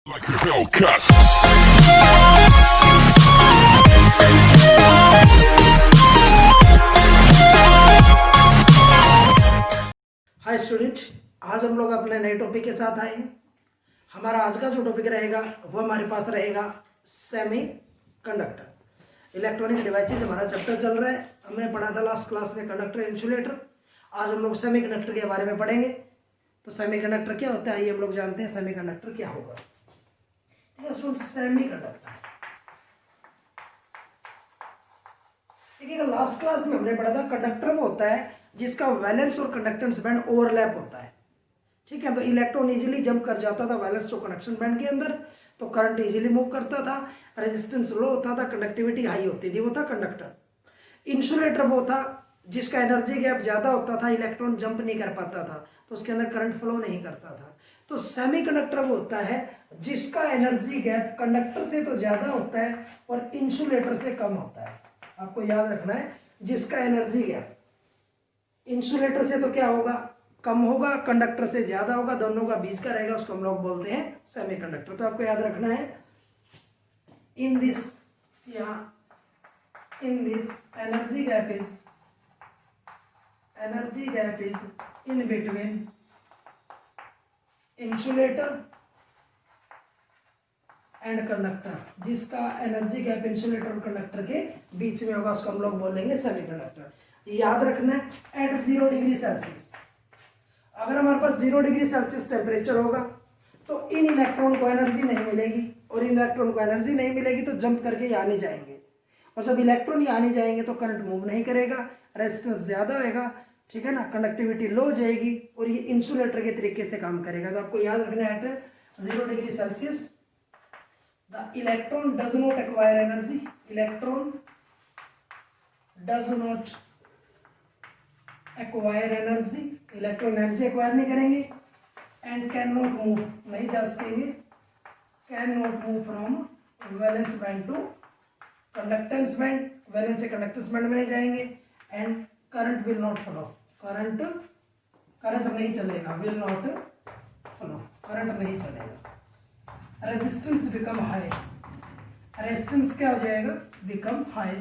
Like a Hellcat. Hi student, आज हम लोग अपने नए टॉपिक के साथ आए हैं। हमारा आज का जो टॉपिक रहेगा वो हमारे पास रहेगा सेमी कंडक्टर इलेक्ट्रॉनिक डिवाइसेस। हमारा चैप्टर चल रहा है। हमने पढ़ा था लास्ट क्लास में कंडक्टर इंसुलेटर। आज हम लोग सेमी कंडक्टर के बारे में पढ़ेंगे। तो सेमी कंडक्टर क्या होता है ये हम लोग जानते हैं। सेमी कंडक्टर क्या होगा, ठीक है स्टूडेंट। सेमी कंडक्टर देखिएगा, लास्ट क्लास में हमने पढ़ा था कंडक्टर वो होता है जिसका वैलेंस और कंडक्टेंस बैंड ओवरलैप होता है, ठीक है। तो इलेक्ट्रॉन इजीली जंप कर जाता था वैलेंस और कंडक्शन बैंड के अंदर, तो करंट इजीली मूव करता था, रेजिस्टेंस लो होता था, कंडक्टिविटी हाई होती थी, वो था कंडक्टर। इंसुलेटर वो था जिसका एनर्जी गैप ज्यादा होता था, इलेक्ट्रॉन जंप नहीं कर पाता था, तो उसके अंदर करंट फ्लो नहीं करता था। तो सेमीकंडक्टर वो होता है जिसका एनर्जी गैप कंडक्टर से तो ज्यादा होता है और इंसुलेटर से कम होता है। आपको याद रखना है, जिसका एनर्जी गैप इंसुलेटर से तो क्या होगा, कम होगा, कंडक्टर से ज्यादा होगा, दोनों का बीच का रहेगा, उसको हम लोग बोलते हैं सेमीकंडक्टर। तो आपको याद रखना है, in this energy gap is in between insulator and conductor. जिसका एनर्जी गैप इंसुलेटर और कंडक्टर के बीच में होगा उसको हम लोग बोलेंगे सेमीकंडक्टर। याद रखना है, एट 0 डिग्री सेल्सियस, अगर हमारे पास 0 डिग्री सेल्सियस टेम्परेचर होगा तो इन इलेक्ट्रॉन को एनर्जी नहीं मिलेगी, और इन इलेक्ट्रॉन को एनर्जी नहीं मिलेगी तो जंप करके यहाँ नहीं जाएंगे, और जब इलेक्ट्रॉन यहाँ नहीं जाएंगे तो करंट मूव नहीं करेगा, रेजिस्टेंस ज्यादा होगा, ठीक है ना, कंडक्टिविटी लो हो जाएगी, और ये इंसुलेटर के तरीके से काम करेगा। तो आपको याद रखना है, at 0 degree Celsius the electron does not acquire energy, electron does not acquire energy, electron energy acquire नहीं करेंगे, एंड कैन नॉट मूव, नहीं जा सकेंगे, can not move from valence band to conductance band, valence से conductance band में नहीं जाएंगे, and current will not flow, current नहीं चलेगा, विल नॉट फ्लो, करंट नहीं चलेगा। रेजिस्टेंस बिकम हाई, रेजिस्टेंस क्या हो जाएगा, become high,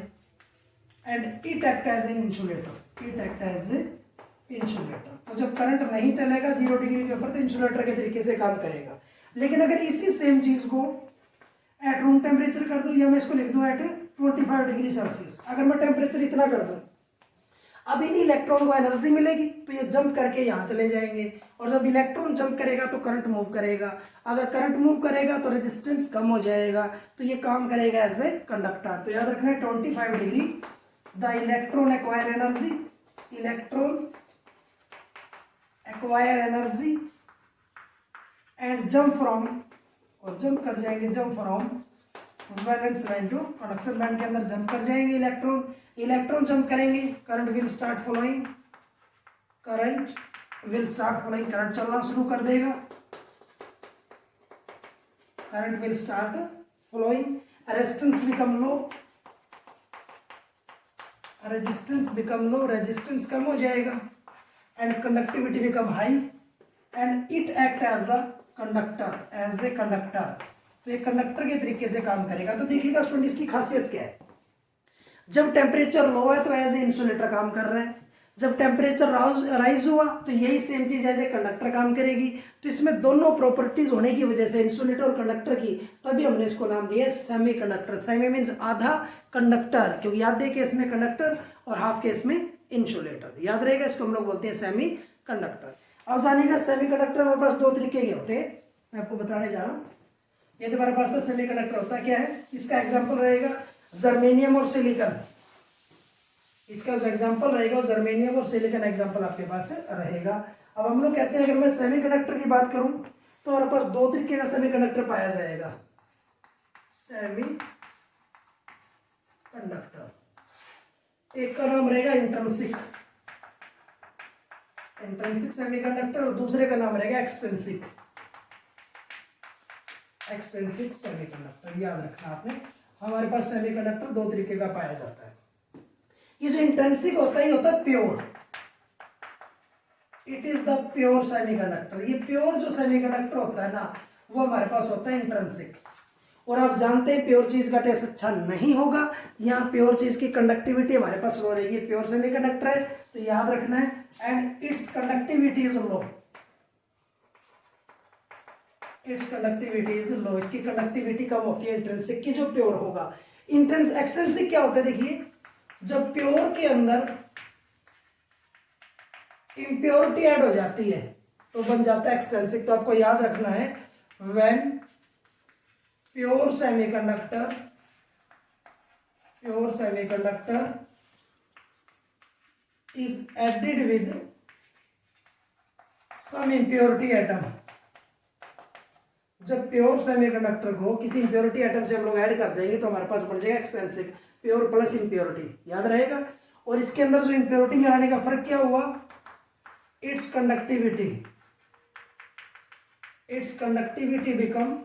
and it act as an insulator, it act as insulator. तो जब करंट नहीं चलेगा 0 डिग्री के ऊपर तो इंसुलेटर के तरीके से काम करेगा। लेकिन अगर इसी सेम चीज को एट रूम टेम्परेचर कर दूं, या मैं इसको लिख दूं एट 25 डिग्री सेल्सियस, अगर मैं टेम्परेचर इतना कर दूं, अब इन इलेक्ट्रॉन को एनर्जी मिलेगी तो ये जंप करके यहाँ चले जाएंगे, और जब इलेक्ट्रॉन जंप करेगा तो करंट मूव करेगा, अगर करंट मूव करेगा तो रेजिस्टेंस कम हो जाएगा, तो ये काम करेगा एज ए कंडक्टर। तो याद रखना है 25 degree the electron acquire energy, electron acquire energy and jump from, और जंप कर जाएंगे, jump from valence band to conduction band के अंदर जंप कर जाएंगे इलेक्ट्रॉन जंप करेंगे, current will start flowing, current चलना शुरू कर देगा, current will start flowing, resistance become low, resistance कम हो जाएगा, and conductivity become high, and it act as a conductor, तो ये कंडक्टर के तरीके से काम करेगा। तो देखिएगा स्टूडेंट, इसकी खासियत क्या है, जब टेम्परेचर लो है तो एज ए इंसुलेटर काम कर रहा है, जब टेम्परेचर राइज हुआ तो यही सेम चीज एज ए कंडक्टर काम करेगी। तो इसमें दोनों प्रॉपर्टीज होने की वजह से, इंसुलेटर और कंडक्टर की, तभी हमने इसको नाम दिया सेमी कंडक्टर। सेमी मीन्स आधा कंडक्टर, क्योंकि आधे केस में कंडक्टर और हाफ केस में इंसुलेटर, याद रहेगा, इसको हम लोग बोलते हैं सेमी कंडक्टर। अब जानिएगा सेमी कंडक्टर हमारे पास दो तरीके के होते हैं, मैं आपको बताने जा रहा हूँ। ये तुम्हारे पास तो सेमी कंडक्टर होता क्या है, इसका एग्जाम्पल रहेगा जर्मेनियम और सिलिकॉन, इसका जो एग्जांपल रहेगा वो जर्मेनियम और सिलिकॉन एग्जांपल आपके पास रहेगा। अब हम लोग कहते हैं, अगर मैं सेमीकंडक्टर की बात करूं तो हमारे पास दो तरीके का सेमीकंडक्टर पाया जाएगा, सेमीकंडक्टर, एक का नाम रहेगा इंट्रिंसिक सेमीकंडक्टर, और दूसरे का नाम रहेगा एक्सट्रिंसिक सेमीकंडक्टर। याद रखना आपने, हमारे पास सेमीकंडक्टर दो तरीके का पाया जाता है। ये जो इंट्रिंसिक होता है ये होता है pure, it is the pure semiconductor. ये प्योर जो सेमीकंडक्टर होता है ना, वो हमारे पास होता है इंट्रिंसिक। और आप जानते हैं प्योर चीज का टेस्ट अच्छा नहीं होगा। यहाँ प्योर चीज की कंडक्टिविटी हमारे पास लो रहेगी, प्योर सेमीकंडक्टर है तो याद रखना है, and it's conductivity is low, it's conductivity is low, इसकी कंडक्टिविटी कम होती है इंट्रिंसिक की जो प्योर होगा। एक्सट्रिंसिक क्या होता है, देखिए जब प्योर के अंदर इम्प्योरिटी ऐड हो जाती है तो बन जाता है एक्सट्रिंसिक। तो आपको याद रखना है, when pure semiconductor is added with some impurity atom, जब प्योर सेमीकंडक्टर को किसी इंप्योरिटी एटम से हम लोग ऐड कर देंगे तो हमारे पास बन जाएगा एक्सट्रिंसिक, प्योर प्लस इंप्योरिटी, याद रहेगा। और इसके अंदर जो इंप्योरिटी मिलाने का फर्क क्या हुआ, इट्स कंडक्टिविटी बिकम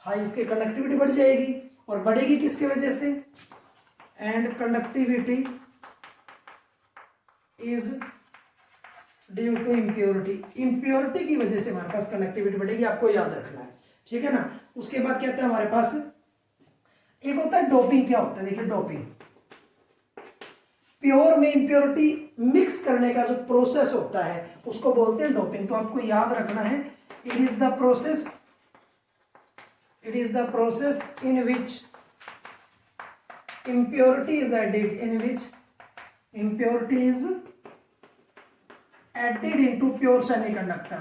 हाई, इसकी कंडक्टिविटी बढ़ जाएगी और बढ़ेगी किसके वजह से, and conductivity is due to impurity की वजह से हमारे पास कंडक्टिविटी बढ़ेगी, आपको याद रखना है, ठीक है ना। उसके बाद क्या होता है हमारे पास, एक होता है डोपिंग। क्या होता है, देखिए डोपिंग, प्योर में इंप्योरिटी मिक्स करने का जो प्रोसेस होता है उसको बोलते हैं डोपिंग। तो आपको याद रखना है, it is the process in which impurity is added, into pure semiconductor,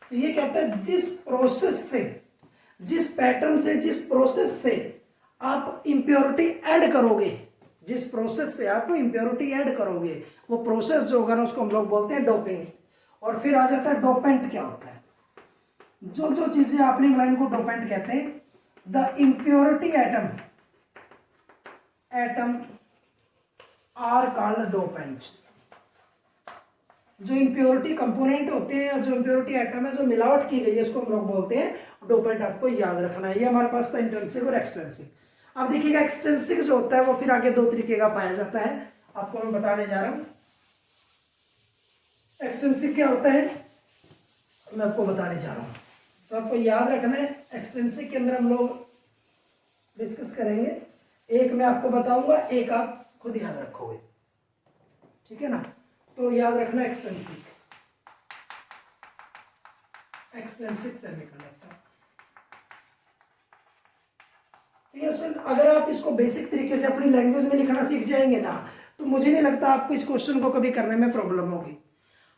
तो ये कहता है जिस पैटर्न से जिस प्रोसेस से आप इंप्योरिटी ऐड करोगे, वो प्रोसेस जो होगा ना उसको हम लोग बोलते हैं डोपिंग। और फिर आ जाता है डोपेंट। क्या होता है, जो चीजें आपने लाइन को डोपेंट कहते हैं, the impurity atom are called dopants। जो इंप्योरिटी कंपोनेंट होते हैं, जो इंप्योरिटी एटम है, जो मिलावट की गई है, उसको हम लोग बोलते हैं डोपेंट। आपको याद रखना है। ये हमारे पास था इंट्रिंसिक और एक्सट्रिंसिक। अब देखिएगा एक्सट्रिंसिक जो होता है वो फिर आगे दो तरीके का पाया जाता है, आपको मैं बताने जा रहा हूं। एक्सट्रिंसिक क्या होता है मैं आपको बताने जा रहा हूं, तो आपको याद रखना है। एक्सट्रिंसिक के अंदर हम लोग डिस्कस करेंगे, एक मैं आपको बताऊंगा, एक आप खुद याद रखोगे, ठीक है ना। तो याद रखना एक्सट्रिंसिक सेमीकंडक्टर। अगर आप इसको बेसिक तरीके से अपनी लैंग्वेज में लिखना सीख जाएंगे ना, तो मुझे नहीं लगता आपको इस क्वेश्चन को कभी करने में प्रॉब्लम होगी।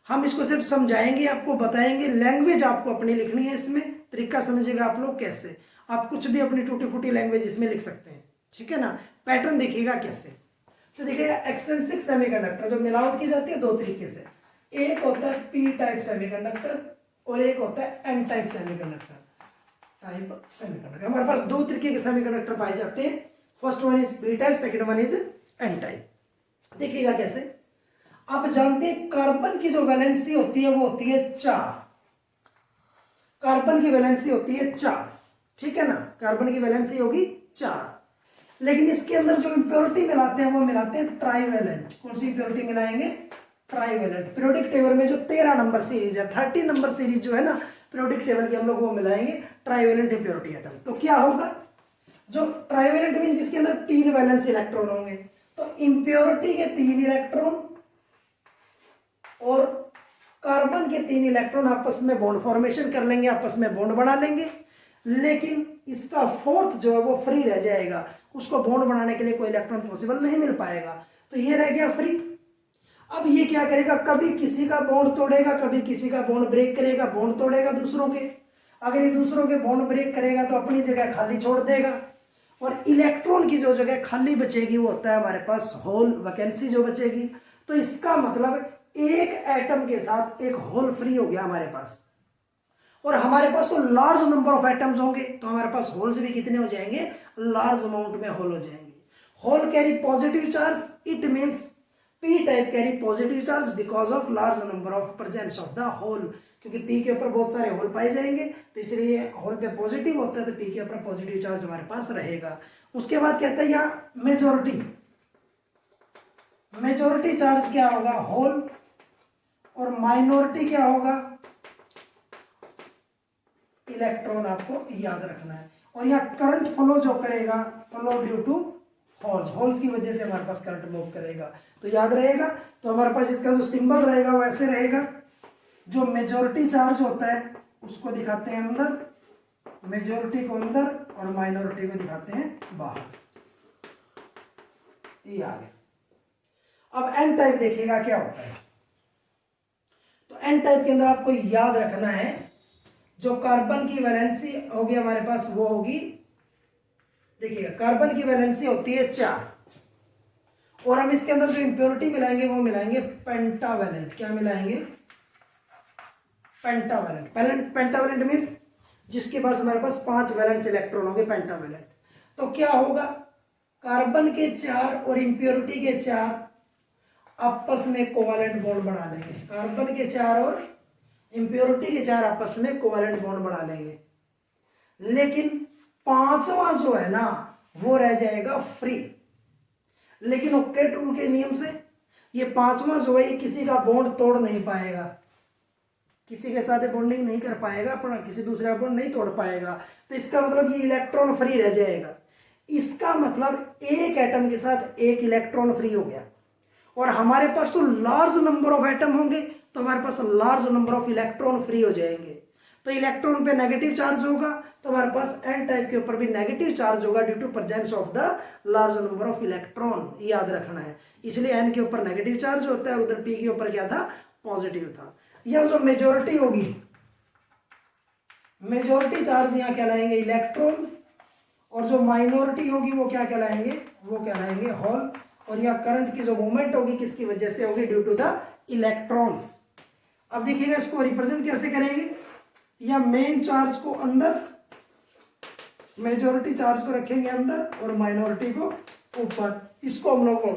हम इसको सिर्फ समझाएंगे, आपको बताएंगे, लैंग्वेज आपको अपनी लिखनी है, इसमें तरीका समझिएगा आप लोग कैसे। आप कुछ भी अपनी टूटी फूटी लैंग्वेज इसमें लिख सकते हैं, ठीक है ना। पैटर्न देखिएगा कैसे, तो देखिएगा एक्सट्रिंसिक सेमीकंडक्टर जो मिलावट की जाती है दो तरीके से, एक होता है पी टाइप सेमीकंडक्टर और एक होता है एन टाइप सेमीकंडक्टर। हमारे पास दो तरीके के सेमीकंडक्टर पाए जाते हैं, first one is P type, second one is an type. देखिएगा कैसे, आप जानते हैं कार्बन की जो वैलेंसी होती है वो होती है 4, कार्बन की वैलेंसी होती है 4, ठीक है ना, कार्बन की वैलेंसी होगी 4। लेकिन इसके अंदर जो इंप्योरिटी मिलाते हैं वो मिलाते हैं ट्राइवेलेंट। कौन सी इंप्योरिटी मिलाएंगे, ट्राइवेलेंट। पीरियोडिक टेबल में जो 13 नंबर सीरीज है, 30 नंबर सीरीज जो है ना पीरियोडिक टेबल की, हम लोग वो मिलाएंगे ट्राइवेलेंट इंप्योरिटी एटम। तो क्या होगा, जो ट्राइवेलेंट मीन जिसके अंदर 3 वैलेंस इलेक्ट्रॉन होंगे, तो इंप्योरिटी के 3 इलेक्ट्रॉन और कार्बन के 3 इलेक्ट्रॉन आपस में बॉन्ड फॉर्मेशन कर लेंगे, आपस में बॉन्ड बना लेंगे, लेकिन इसका फोर्थ जो है वो फ्री रह जाएगा, उसको बॉन्ड बनाने के लिए कोई इलेक्ट्रॉन पॉसिबल नहीं मिल पाएगा, तो ये रह गया फ्री। अब ये क्या करेगा, कभी किसी का बॉन्ड तोड़ेगा, कभी किसी का बॉन्ड ब्रेक करेगा, बॉन्ड तोड़ेगा दूसरों के। अगर ये दूसरों के बॉन्ड ब्रेक करेगा तो अपनी जगह खाली छोड़ देगा, और इलेक्ट्रॉन की जो जगह खाली बचेगी वो होता है हमारे पास होल, वैकेंसी जो बचेगी। तो इसका मतलब एक एटम के साथ एक होल फ्री हो गया हमारे पास, और हमारे पास तो लार्ज नंबर ऑफ एटम्स होंगे, तो हमारे पास होल्स भी कितने हो जाएंगे, लार्ज अमाउंट में होल हो जाएंगे। Hole carry positive charge, it means P type carry positive charge because of large number of presence of the hole, क्योंकि पी के ऊपर बहुत सारे होल पाए जाएंगे, तो इसलिए होल पे पॉजिटिव होता है, तो पी के ऊपर पॉजिटिव चार्ज हमारे पास रहेगा। उसके बाद कहता है यहाँ मेजोरिटी चार्ज क्या होगा, होल और माइनॉरिटी क्या होगा, इलेक्ट्रॉन, आपको याद रखना है। और यहाँ करंट फ्लो जो करेगा, flow due to holes, holes की वजह से हमारे पास करंट मूव करेगा, तो याद रहेगा। तो हमारे पास इसका जो सिंबल रहेगा वो ऐसे रहेगा, जो मेजॉरिटी चार्ज होता है उसको दिखाते हैं अंदर, मेजॉरिटी को अंदर और माइनॉरिटी को दिखाते हैं बाहर। ये आ गया। अब एन टाइप देखिएगा क्या होता है। तो एन टाइप के अंदर आपको याद रखना है, जो कार्बन की वैलेंसी होगी हमारे पास वो होगी, देखिएगा कार्बन की वैलेंसी होती है 4, और हम इसके अंदर जो इंप्योरिटी मिलाएंगे वो मिलाएंगे पेंटावैलेंट। क्या मिलाएंगे, पेंटावैलेंट। पेंटावैलेंट मीन्स जिसके पास हमारे पास 5 वैलेंस इलेक्ट्रॉन होंगे, पेंटावैलेंट। तो क्या होगा, कार्बन के 4 और इंप्योरिटी के 4 आपस में कोवैलेंट बॉन्ड बना लेंगे। कार्बन के 4 और इंप्योरिटी के 4 आपस में कोवैलेंट बॉन्ड बना लेंगे, लेकिन 5वां जो है ना वो रह जाएगा फ्री। लेकिन ऑक्टेट रूल के नियम से ये 5वां जो है किसी का बॉन्ड तोड़ नहीं पाएगा, किसी के साथ बॉन्डिंग नहीं कर पाएगा, अपना किसी दूसरे का बॉन्ड नहीं तोड़ पाएगा। तो इसका मतलब ये इलेक्ट्रॉन फ्री रह जाएगा। इसका मतलब एक एटम के साथ एक इलेक्ट्रॉन फ्री हो गया, और हमारे पास तो लार्ज नंबर ऑफ एटम होंगे तो हमारे पास large number of electron free हो जाएंगे। तो इलेक्ट्रॉन पे नेगेटिव चार्ज होगा, तो हमारे पास एन टाइप के ऊपर भी नेगेटिव चार्ज होगा due to presence of the large number of electron. याद रखना है, इसलिए एन के ऊपर नेगेटिव चार्ज होता है, उधर पी के ऊपर क्या था, पॉजिटिव था। यह जो मेजॉरिटी होगी, मेजॉरिटी चार्ज यहाँ कहलाएंगे इलेक्ट्रॉन, और जो माइनॉरिटी होगी वो क्या कहलाएंगे, वो कहलाएंगे होल। और यहाँ करंट की जो मूवमेंट होगी किसकी वजह से होगी, ड्यू टू द इलेक्ट्रॉन्स। अब देखिएगा इसको रिप्रेजेंट कैसे करेंगे, या मेन चार्ज को अंदर, मेजॉरिटी चार्ज को रखेंगे अंदर और माइनॉरिटी को ऊपर। इसको हम लोग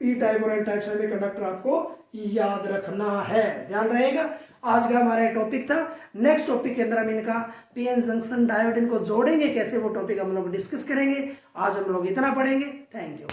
पी टाइप और एन टाइप सेमीकंडक्टर आपको याद रखना है, ध्यान रहेगा। आज का हमारा टॉपिक था। नेक्स्ट टॉपिक के अंदर हम इनका पीएन जंक्शन डायोड इनको जोड़ेंगे कैसे, वो टॉपिक हम लोग डिस्कस करेंगे। आज हम लोग इतना पढ़ेंगे। Thank you.